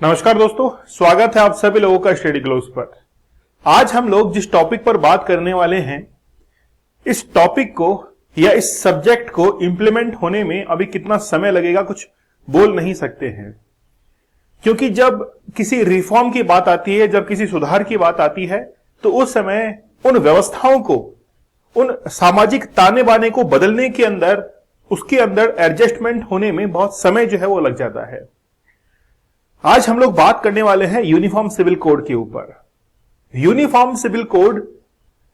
नमस्कार दोस्तों, स्वागत है आप सभी लोगों का स्टडी ग्लोब्स पर। आज हम लोग जिस टॉपिक पर बात करने वाले हैं, इस टॉपिक को या इस सब्जेक्ट को इंप्लीमेंट होने में अभी कितना समय लगेगा कुछ बोल नहीं सकते हैं, क्योंकि जब किसी रिफॉर्म की बात आती है, जब किसी सुधार की बात आती है, तो उस समय उन व्यवस्थाओं को, उन सामाजिक ताने बाने को बदलने के अंदर, उसके अंदर एडजस्टमेंट होने में बहुत समय जो है वो लग जाता है। आज हम लोग बात करने वाले हैं यूनिफॉर्म सिविल कोड के ऊपर। यूनिफॉर्म सिविल कोड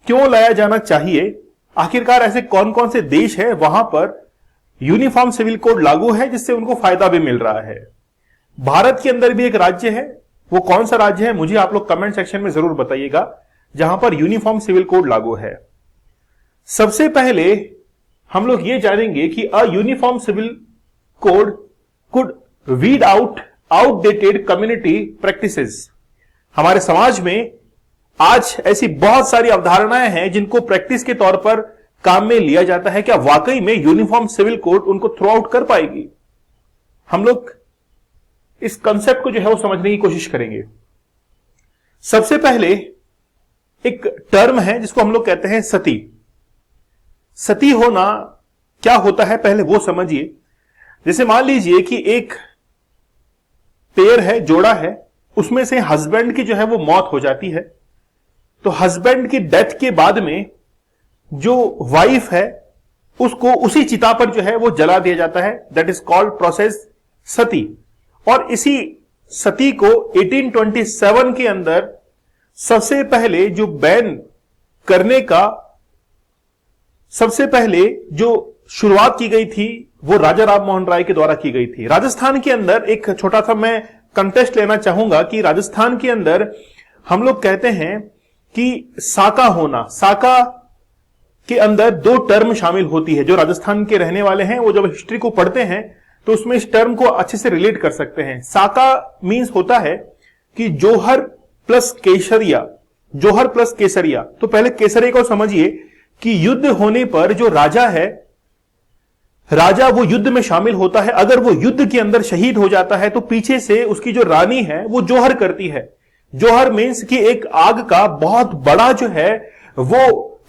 क्यों लाया जाना चाहिए, आखिरकार ऐसे कौन कौन से देश हैं वहां पर यूनिफॉर्म सिविल कोड लागू है जिससे उनको फायदा भी मिल रहा है। भारत के अंदर भी एक राज्य है, वो कौन सा राज्य है मुझे आप लोग कमेंट सेक्शन में जरूर बताइएगा जहां पर यूनिफॉर्म सिविल कोड लागू है। सबसे पहले हम लोग ये जानेंगे कि a uniform civil code could weed out outdated community practices. हमारे समाज में आज ऐसी बहुत सारी अवधारणाएं हैं जिनको प्रैक्टिस के तौर पर काम में लिया जाता है। क्या वाकई में यूनिफॉर्म सिविल कोड उनको थ्रो आउट कर पाएगी? हम लोग इस कंसेप्ट को जो है वो समझने की कोशिश करेंगे। सबसे पहले एक टर्म है जिसको हम लोग कहते हैं सती। सती होना क्या होता है पहले वो समझिए। जैसे मान लीजिए कि एक पेयर है, जोड़ा है, उसमें से हस्बैंड की जो है वो मौत हो जाती है, तो हस्बैंड की डेथ के बाद में जो वाइफ है उसको उसी चिता पर जो है वो जला दिया जाता है। दैट इज कॉल्ड प्रोसेस सती। और इसी सती को 1827 के अंदर सबसे पहले जो बैन करने का सबसे पहले जो शुरुआत की गई थी वो राजा राम मोहन राय के द्वारा की गई थी। राजस्थान के अंदर एक छोटा सा मैं कंटेस्ट लेना चाहूंगा कि राजस्थान के अंदर हम लोग कहते हैं कि साका होना, साका के अंदर दो टर्म शामिल होती है। जो राजस्थान के रहने वाले हैं वो जब हिस्ट्री को पढ़ते हैं तो उसमें इस टर्म को अच्छे से रिलेट कर सकते हैं। साका मींस होता है कि जौहर प्लस केसरिया, जौहर प्लस केसरिया। तो पहले केसरिया को समझिए कि युद्ध होने पर जो राजा है, राजा वो युद्ध में शामिल होता है। अगर वो युद्ध के अंदर शहीद हो जाता है तो पीछे से उसकी जो रानी है वो जौहर करती है। जौहर मीन्स कि एक आग का बहुत बड़ा जो है वो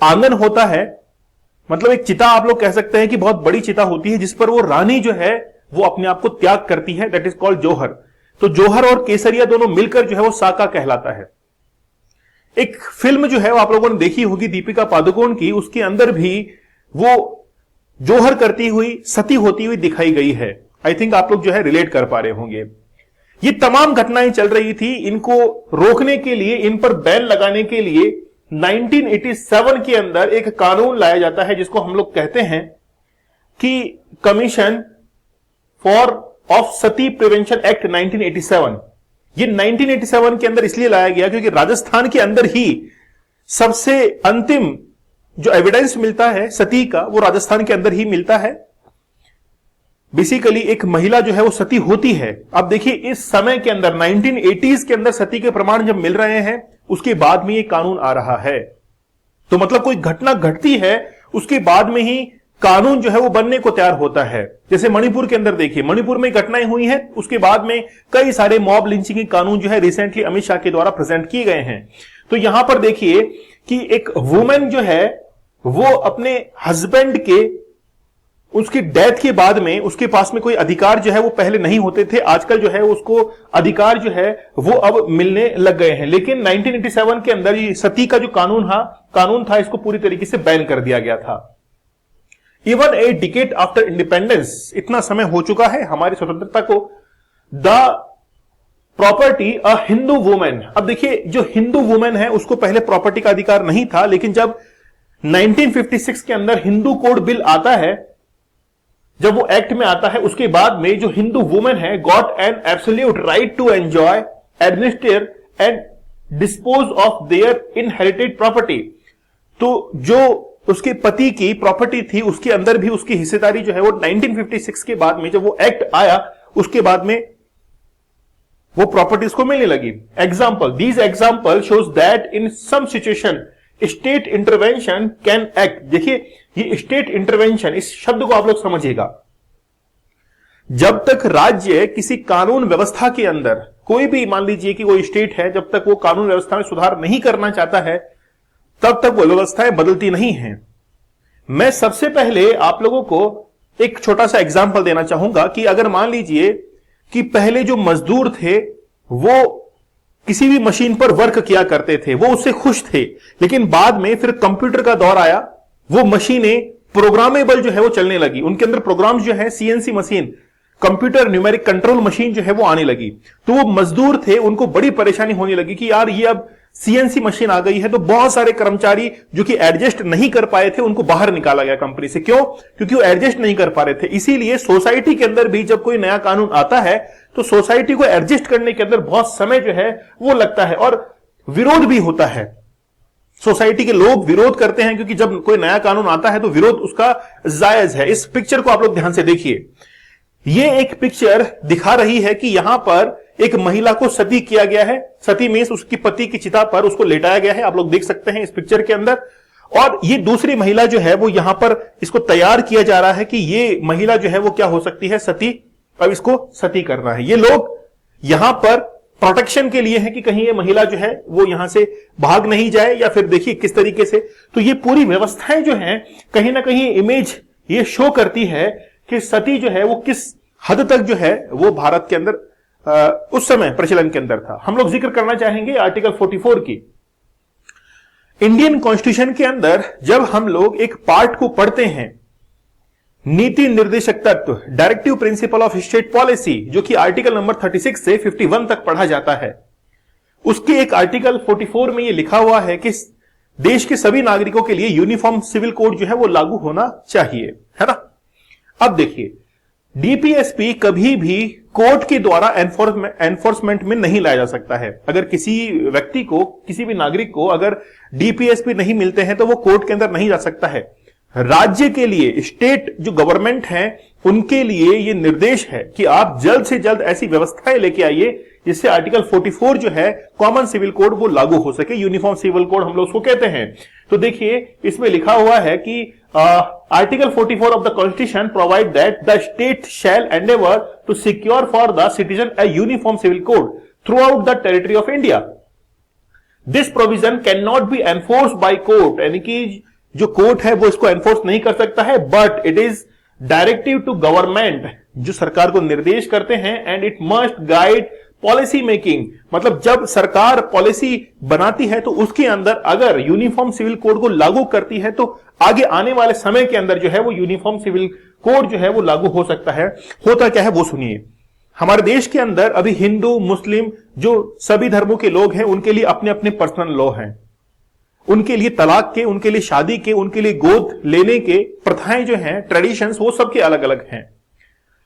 आंगन होता है, मतलब एक चिता आप लोग कह सकते हैं कि बहुत बड़ी चिता होती है जिस पर वो रानी जो है वो अपने आप को त्याग करती है। दैट इज कॉल्ड जौहर। तो जौहर और केसरिया दोनों मिलकर जो है वो साका कहलाता है। एक फिल्म जो है वो आप लोगों ने देखी होगी दीपिका पादुकोण की, उसके अंदर भी वो जौहर करती हुई, सती होती हुई दिखाई गई है। आई थिंक आप लोग जो है रिलेट कर पा रहे होंगे। ये तमाम घटनाएं चल रही थी, इनको रोकने के लिए, इन पर बैन लगाने के लिए 1987 के अंदर एक कानून लाया जाता है जिसको हम लोग कहते हैं कि commission for of Sati prevention act 1987। ये 1987 के अंदर इसलिए लाया गया क्योंकि राजस्थान के अंदर ही सबसे अंतिम जो एविडेंस मिलता है सती का वो राजस्थान के अंदर ही मिलता है। बेसिकली एक महिला जो है वो सती होती है। अब देखिए इस समय के अंदर 1980s के अंदर सती के प्रमाण जब मिल रहे हैं उसके बाद में ये कानून आ रहा है। तो मतलब कोई घटना घटती है उसके बाद में ही कानून जो है वो बनने को तैयार होता है। जैसे मणिपुर के अंदर देखिए, मणिपुर में घटनाएं हुई हैं, उसके बाद में कई सारे मॉब लिंचिंग के कानून जो है रिसेंटली अमित शाह के द्वारा प्रेजेंट किए गए हैं। तो यहां पर देखिए कि एक वुमेन जो है वो अपने हस्बैंड के उसकी डेथ के बाद में उसके पास में कोई अधिकार जो है वो पहले नहीं होते थे, आजकल जो है उसको अधिकार जो है वो अब मिलने लग गए हैं। लेकिन 1987 के अंदर ये सती का जो कानून था इसको पूरी तरीके से बैन कर दिया गया था। Even a decade after independence, इतना समय हो चुका है हमारी स्वतंत्रता को, the property a Hindu women. अब देखिए जो हिंदू वुमेन है उसको पहले प्रॉपर्टी का अधिकार नहीं था, लेकिन जब 1956 के अंदर हिंदू कोड बिल आता है, जब वो एक्ट में आता है, उसके बाद में जो हिंदू वुमेन है got an absolute right to enjoy, administer and dispose of their inherited property. तो जो उसके पति की प्रॉपर्टी थी उसके अंदर भी उसकी हिस्सेदारी जो है वो 1956 के बाद में जब वो एक्ट आया उसके बाद में वो प्रॉपर्टीज को मिलने लगी। Example, these example shows that in some situation state intervention can act. देखिए ये स्टेट इंटरवेंशन, इस शब्द को आप लोग समझिएगा। जब तक राज्य किसी कानून व्यवस्था के अंदर कोई भी मान लीजिए कि कोई स्टेट है, जब तक वो कानून व्यवस्था में सुधार नहीं करना चाहता है तब तक वो व्यवस्थाएं बदलती नहीं हैं। मैं सबसे पहले आप लोगों को एक छोटा सा एग्जांपल देना चाहूंगा कि अगर मान लीजिए कि पहले जो मजदूर थे वो किसी भी मशीन पर वर्क किया करते थे, वो उससे खुश थे, लेकिन बाद में फिर कंप्यूटर का दौर आया, वो मशीनें प्रोग्रामेबल जो है वो चलने लगी, उनके अंदर प्रोग्राम्स जो है CNC machine, computer numeric control machine जो है वो आने लगी। तो वो मजदूर थे, उनको बड़ी परेशानी होने लगी कि यार ये अब सीएनसी मशीन आ गई है, तो बहुत सारे कर्मचारी जो कि एडजस्ट नहीं कर पाए थे उनको बाहर निकाला गया कंपनी से। क्यों? क्योंकि वो एडजस्ट नहीं कर पा रहे थे। इसीलिए सोसाइटी के अंदर भी जब कोई नया कानून आता है तो सोसाइटी को एडजस्ट करने के अंदर बहुत समय जो है वो लगता है और विरोध भी होता है। सोसाइटी के लोग विरोध करते हैं क्योंकि जब कोई नया कानून आता है तो विरोध उसका जायज है। इस पिक्चर को आप लोग ध्यान से देखिए। यह एक पिक्चर दिखा रही है कि यहां पर एक महिला को सती किया गया है। सती मीन्स उसकी पति की चिता पर उसको लेटाया गया है, आप लोग देख सकते हैं इस पिक्चर के अंदर। और ये दूसरी महिला जो है वो यहां पर इसको तैयार किया जा रहा है कि ये महिला जो है वो क्या हो सकती है, सती। अब इसको सती करना है। ये लोग यहां पर प्रोटेक्शन के लिए है कि कहीं ये महिला जो है वो यहां से भाग नहीं जाए, या फिर देखिए किस तरीके से। तो ये पूरी व्यवस्थाएं जो है कहीं ना कहीं इमेज ये शो करती है कि सती जो है वो किस हद तक जो है वो भारत के अंदर उस समय प्रचलन के अंदर था। हम लोग जिक्र करना चाहेंगे आर्टिकल 44 की। इंडियन कॉन्स्टिट्यूशन के अंदर जब हम लोग एक पार्ट को पढ़ते हैं, नीति निर्देशक तत्व, directive principle of state policy, जो कि आर्टिकल नंबर 36 से 51 तक पढ़ा जाता है, उसके एक आर्टिकल 44 में यह लिखा हुआ है कि देश के सभी नागरिकों के लिए यूनिफॉर्म सिविल कोड जो है वो लागू होना चाहिए, है ना। अब देखिए, डीपीएसपी कभी भी कोर्ट के द्वारा एनफोर्समेंट में नहीं लाया जा सकता है। अगर किसी व्यक्ति को, किसी भी नागरिक को अगर डीपीएसपी नहीं मिलते हैं तो वो कोर्ट के अंदर नहीं जा सकता है। राज्य के लिए, स्टेट जो गवर्नमेंट है उनके लिए ये निर्देश है कि आप जल्द से जल्द ऐसी व्यवस्थाएं लेके आइए जिससे आर्टिकल 44 जो है कॉमन सिविल कोड वो लागू हो सके, यूनिफॉर्म सिविल कोड हम लोग उसको कहते हैं। तो देखिए इसमें लिखा हुआ है कि article 44 of the constitution provide that the state shall endeavour to secure for the citizen a uniform civil code throughout the territory of India. This provision can not be enforce by court, यानी कि जो court है वो इसको enforce नहीं कर सकता है, but it is directive to government, जो सरकार को निर्देश करते हैं, and it must guide policy making. मतलब जब सरकार पॉलिसी बनाती है तो उसके अंदर अगर यूनिफॉर्म सिविल कोड को लागू करती है तो आगे आने वाले समय के अंदर जो है वो यूनिफॉर्म सिविल कोड जो है वो लागू हो सकता है। होता क्या है वो सुनिए। हमारे देश के अंदर अभी हिंदू, मुस्लिम, जो सभी धर्मों के लोग हैं उनके लिए अपने अपने पर्सनल लॉ हैं। उनके लिए तलाक के, उनके लिए शादी के, उनके लिए गोद लेने के प्रथाएं जो हैं, ट्रेडिशंस, वो सबके अलग अलग हैं।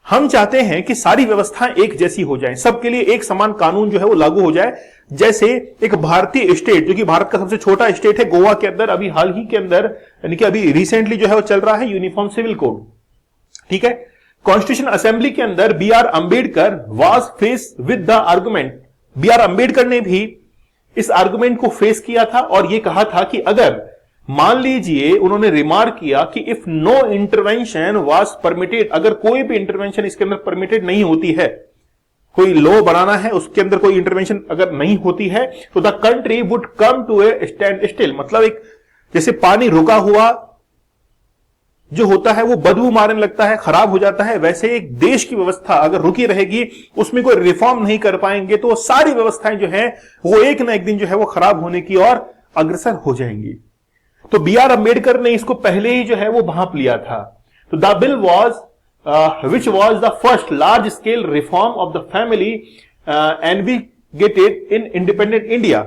हम चाहते हैं कि सारी व्यवस्थाएं एक जैसी हो जाएं, सबके लिए एक समान कानून जो है वो लागू हो जाए। जैसे एक भारतीय स्टेट, जो कि भारत का सबसे छोटा स्टेट है, गोवा के अंदर अभी हाल ही के अंदर, यानी कि अभी रिसेंटली जो है वो चल रहा है यूनिफॉर्म सिविल कोड, ठीक है। कॉन्स्टिट्यूशन असेंबली के अंदर B R. Ambedkar was face with the argument. B R. Ambedkar ने भी इस आर्गुमेंट को फेस किया था और यह कहा था कि अगर मान लीजिए, उन्होंने रिमार्क किया कि if no intervention was permitted, अगर कोई भी इंटरवेंशन इसके अंदर परमिटेड नहीं होती है, कोई लॉ बनाना है उसके अंदर कोई इंटरवेंशन अगर नहीं होती है, तो the country would come to a standstill. मतलब एक जैसे पानी रुका हुआ जो होता है वो बदबू मारने लगता है, खराब हो जाता है, वैसे एक देश की व्यवस्था अगर रुकी रहेगी, उसमें कोई रिफॉर्म नहीं कर पाएंगे, तो सारी व्यवस्थाएं जो है वो एक ना एक दिन जो है वो खराब होने की ओर अग्रसर हो जाएंगी। तो बी.आर. अंबेडकर ने इसको पहले ही जो है वो भांप लिया था। तो the bill was which was the first large scale reform of the family navigated in independent India.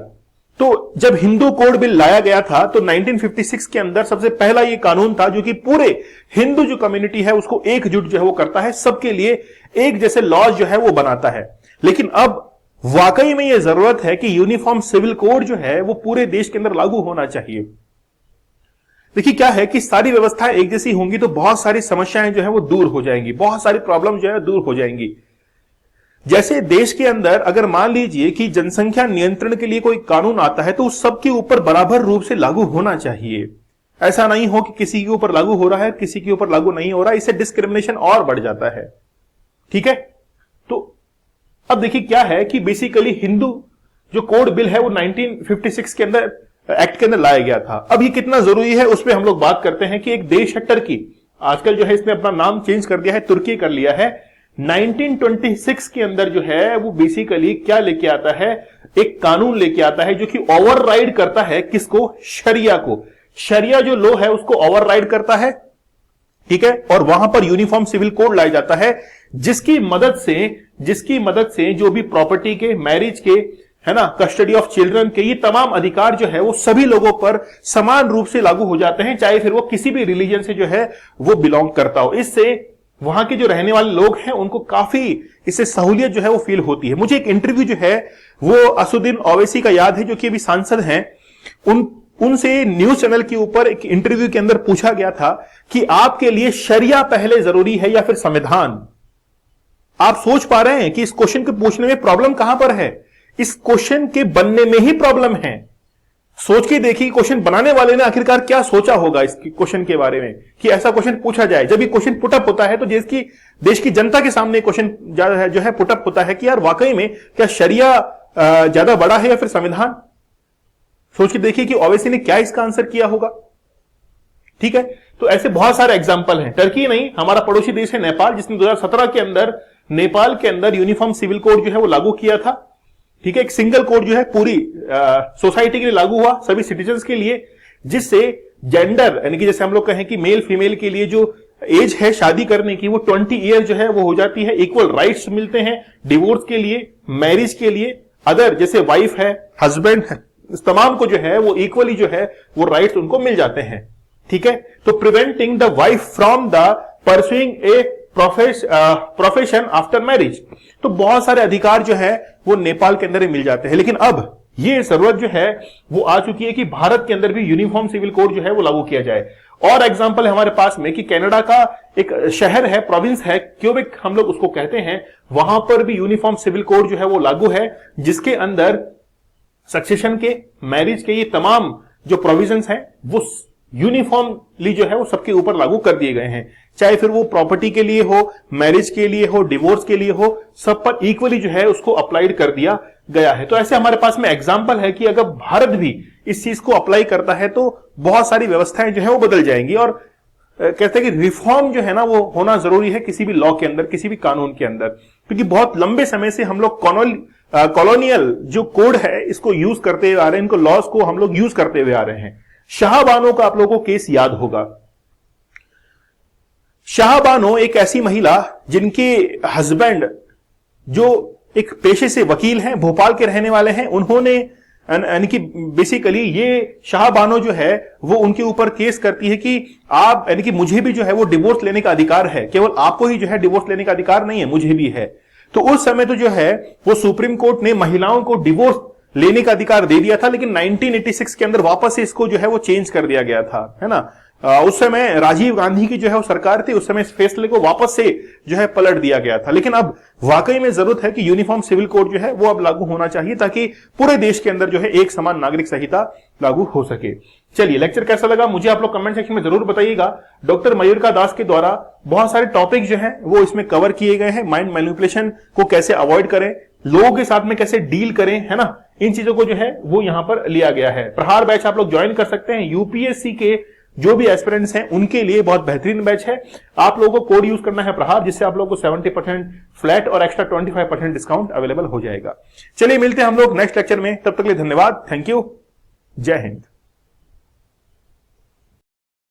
तो जब हिंदू कोड बिल लाया गया था तो 1956 के अंदर सबसे पहला ये कानून था जो कि पूरे हिंदू जो कम्युनिटी है उसको एकजुट जो है वो करता है, सबके लिए एक जैसे लॉज जो है वो बनाता है। लेकिन अब वाकई में यह जरूरत है कि यूनिफॉर्म सिविल कोड जो है वो पूरे देश के अंदर लागू होना चाहिए। देखिए क्या है कि सारी व्यवस्थाएं एक जैसी होंगी तो बहुत सारी समस्याएं जो है वो दूर हो जाएंगी, बहुत सारी प्रॉब्लम जो है दूर हो जाएंगी। जैसे देश के अंदर अगर मान लीजिए कि जनसंख्या नियंत्रण के लिए कोई कानून आता है तो उस सबके ऊपर बराबर रूप से लागू होना चाहिए। ऐसा नहीं हो कि किसी के ऊपर लागू हो रहा है, किसी के ऊपर लागू नहीं हो रहा है, इससे डिस्क्रिमिनेशन और बढ़ जाता है, ठीक है। तो अब देखिए क्या है कि बेसिकली हिंदू जो कोड बिल है वो 1956 के अंदर एक्ट के अंदर लाया गया था। अब ये कितना जरूरी है उस पर हम लोग बात करते हैं कि एक देश है टर्की, आजकल जो है इसने अपना नाम चेंज कर दिया है, तुर्की कर लिया है। 1926 के अंदर जो है वो बेसिकली क्या लेके आता है, एक कानून लेके आता है जो कि ओवरराइड करता है किसको, शरिया को। शरिया जो लॉ है उसको ओवरराइड करता है, ठीक है, और वहां पर यूनिफॉर्म सिविल कोड लाया जाता है जिसकी मदद से जो भी प्रॉपर्टी के, मैरिज के, है ना, कस्टडी ऑफ चिल्ड्रन के, ये तमाम अधिकार जो है वो सभी लोगों पर समान रूप से लागू हो जाते हैं, चाहे फिर वो किसी भी रिलीजन से जो है वो बिलोंग करता हो। इससे वहां के जो रहने वाले लोग हैं उनको काफी इससे सहूलियत जो है वो फील होती है। मुझे एक इंटरव्यू जो है वो असुद्दीन ओवैसी का याद है, जो कि अभी सांसद हैं, उनसे न्यूज चैनल के ऊपर एक इंटरव्यू के अंदर पूछा गया था कि आपके लिए शरिया पहले जरूरी है या फिर संविधान। आप सोच पा रहे हैं कि इस क्वेश्चन को पूछने में प्रॉब्लम कहां पर है? इस क्वेश्चन के बनने में ही प्रॉब्लम है। सोच के देखिए क्वेश्चन बनाने वाले ने आखिरकार क्या सोचा होगा इस क्वेश्चन के बारे में कि ऐसा क्वेश्चन पूछा जाए। जब ये क्वेश्चन पुटअप होता है तो देश की जनता के सामने क्वेश्चन जो है पुटअप होता है कि यार वाकई में क्या शरिया ज्यादा बड़ा है या फिर संविधान। सोच के देखिए कि ओवैसी ने क्या इसका आंसर किया होगा। ठीक है, तो ऐसे बहुत सारे एग्जांपल हैं। टर्की नहीं, हमारा पड़ोसी देश है नेपाल, जिसने 2017 के अंदर नेपाल के अंदर यूनिफॉर्म सिविल कोड जो है वो लागू किया था। ठीक है, एक सिंगल कोड जो है पूरी सोसाइटी के लिए लागू हुआ, सभी सिटीजन्स के लिए, जिससे जेंडर यानी कि जैसे हम लोग कहें कि मेल फीमेल के लिए जो एज है शादी करने की वो 20 ईयर जो है वो हो जाती है। इक्वल राइट्स मिलते हैं डिवोर्स के लिए, मैरिज के लिए, अदर जैसे वाइफ है, हस्बैंड है, इस तमाम को जो है वो इक्वली जो है वो राइट्स उनको मिल जाते हैं। ठीक है, तो preventing the wife from the pursuing a profession after marriage. तो बहुत सारे अधिकार जो है वो नेपाल के अंदर ही मिल जाते हैं। लेकिन अब ये जरूरत जो है वो आ चुकी है कि भारत के अंदर भी यूनिफॉर्म सिविल कोड जो है वो लागू किया जाए। और एग्जांपल है हमारे पास में कि कनाडा का एक शहर है, प्रोविंस है, क्यूबेक हम लोग उसको कहते हैं, वहां पर भी यूनिफॉर्म सिविल कोड जो है वो लागू है, जिसके अंदर सक्सेशन के, मैरिज के, ये तमाम जो प्रोविजंस हैं वो यूनिफॉर्मली जो है वो सबके ऊपर लागू कर दिए गए हैं, चाहे फिर वो प्रॉपर्टी के लिए हो, मैरिज के लिए हो, डिवोर्स के लिए हो, सब पर इक्वली जो है उसको अप्लाइड कर दिया गया है। तो ऐसे हमारे पास में एग्जांपल है कि अगर भारत भी इस चीज को अप्लाई करता है तो बहुत सारी व्यवस्थाएं जो है वो बदल जाएंगी। और कहते हैं कि रिफॉर्म जो है ना वो होना जरूरी है किसी भी लॉ के अंदर, किसी भी कानून के अंदर, क्योंकि बहुत लंबे समय से हम लोग कॉलोनियल जो कोड है इसको यूज करते हुए आ रहे हैं, इनको लॉज को हम लोग यूज करते हुए आ रहे हैं। शाहबानो का आप लोगों को केस याद होगा। शाहबानो एक ऐसी महिला जिनके हस्बैंड जो एक पेशे से वकील हैं, भोपाल के रहने वाले हैं, उन्होंने यानी कि बेसिकली ये शाहबानो जो है वो उनके ऊपर केस करती है कि आप यानी कि मुझे भी जो है वो डिवोर्स लेने का अधिकार है, केवल आपको ही जो है डिवोर्स लेने का अधिकार नहीं है, मुझे भी है। तो उस समय तो जो है वो सुप्रीम कोर्ट ने महिलाओं को डिवोर्स लेने का अधिकार दे दिया था, लेकिन 1986 के अंदर वापस से इसको जो है वो चेंज कर दिया गया था, है ना। उस समय राजीव गांधी की जो है वो सरकार थी, उस समय इस फैसले को वापस से जो है पलट दिया गया था। लेकिन अब वाकई में जरूरत है कि यूनिफॉर्म सिविल कोड जो है वो अब लागू होना चाहिए ताकि पूरे देश के अंदर जो है एक समान नागरिक संहिता लागू हो सके। चलिए, लेक्चर कैसा लगा मुझे आप लोग कमेंट सेक्शन में जरूर बताइएगा। डॉक्टर मयूरिका दास के द्वारा बहुत सारे टॉपिक जो है वो इसमें कवर किए गए हैं। माइंड मैनिपुलेशन को कैसे अवॉइड करें, लोगों के साथ में कैसे डील करें, है ना, इन चीजों को जो है वो यहां पर लिया गया है। प्रहार बैच आप लोग ज्वाइन कर सकते हैं। यूपीएससी के जो भी एस्पिरेंट्स हैं उनके लिए बहुत बेहतरीन बैच है। आप लोगों को कोड यूज करना है प्रहार, जिससे आप लोगों को 70% फ्लैट और एक्स्ट्रा 25% डिस्काउंट अवेलेबल हो जाएगा। चलिए मिलते हैं हम लोग नेक्स्ट लेक्चर में, तब तक के लिए धन्यवाद, थैंक यू, जय हिंद।